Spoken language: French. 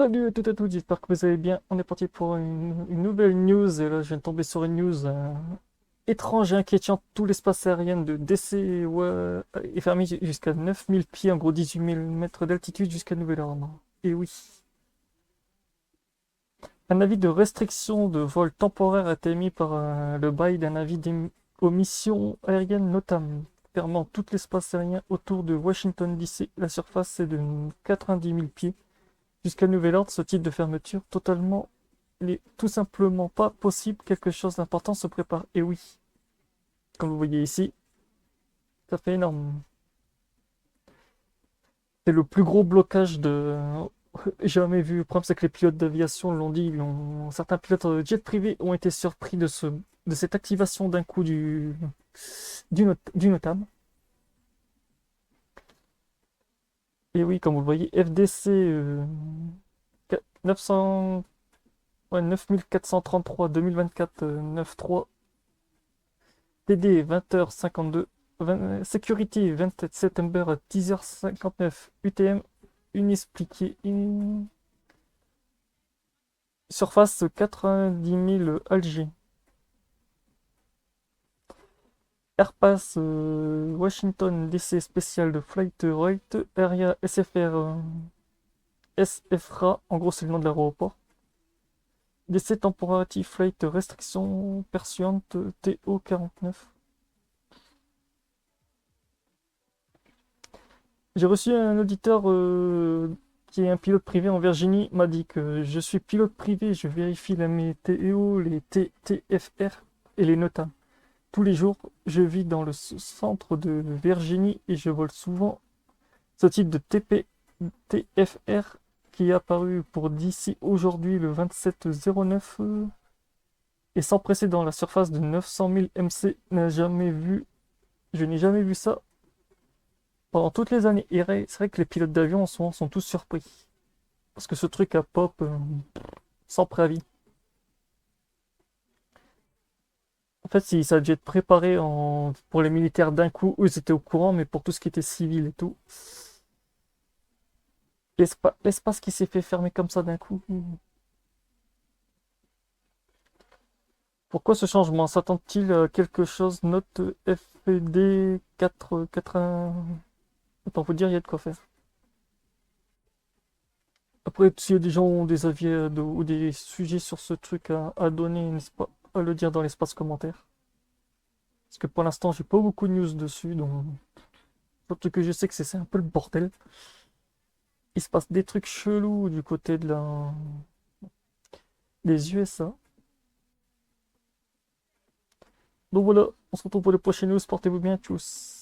Salut à toutes et à tous, j'espère que vous allez bien. On est parti pour une nouvelle news et là je viens de tomber sur une news étrange et inquiétante. Tout l'espace aérien de DC ouais, est fermé jusqu'à 9000 pieds, en gros 18 000 mètres d'altitude jusqu'à nouvel ordre. Et oui, un avis de restriction de vol temporaire a été émis par le bail d'un avis aux missions aériennes notamment, fermant tout l'espace aérien autour de Washington DC. La surface est de 90 000 pieds. Jusqu'à nouvel ordre, ce type de fermeture totalement n'est tout simplement pas possible. Quelque chose d'important se prépare. Et oui, comme vous voyez ici, ça fait énorme. C'est le plus gros blocage de jamais vu. Le problème, c'est que les pilotes d'aviation l'ont dit. Certains pilotes de jet privé ont été surpris de cette activation d'un coup du NOTAM. Et oui, comme vous le voyez, FDC 900, ouais, 9433 2024 93 TD 20h52, Security 27 septembre à 10h59, UTM inexpliqué, surface 90 000 Alger, Airpass Washington DC spécial de Flight Right, Area SFR SFRA, en gros c'est le nom de l'aéroport, DC Temporary Flight Restriction Pursuant TO 49. J'ai reçu un auditeur qui est un pilote privé en Virginie, m'a dit que je suis pilote privé, je vérifie la météo, les TFR et les NOTAM. Tous les jours, je vis dans le centre de Virginie et je vole souvent ce type de TFR qui est apparu pour d'ici aujourd'hui le 27/09 et sans précédent. La surface de 900 000 MC n'a jamais vu, je n'ai jamais vu ça pendant toutes les années. Et c'est vrai que les pilotes d'avion en ce moment sont tous surpris. Parce que ce truc a pop sans préavis. En fait, si ça a dû être préparé pour les militaires d'un coup, eux ils étaient au courant, mais pour tout ce qui était civil et tout. L'espace qui s'est fait fermer comme ça d'un coup. Pourquoi ce changement? S'attend-il à quelque chose? Note FD 480. Autant vous dire, il y a de quoi faire. Après, s'il y a des gens qui ont des avis ou des sujets sur ce truc à donner, n'est-ce pas, à le dire dans l'espace commentaire. Parce que pour l'instant, j'ai pas beaucoup de news dessus, donc surtout que je sais que c'est un peu le bordel. Il se passe des trucs chelous du côté des USA. Donc voilà, on se retrouve pour les prochaines news. Portez-vous bien, tchuss.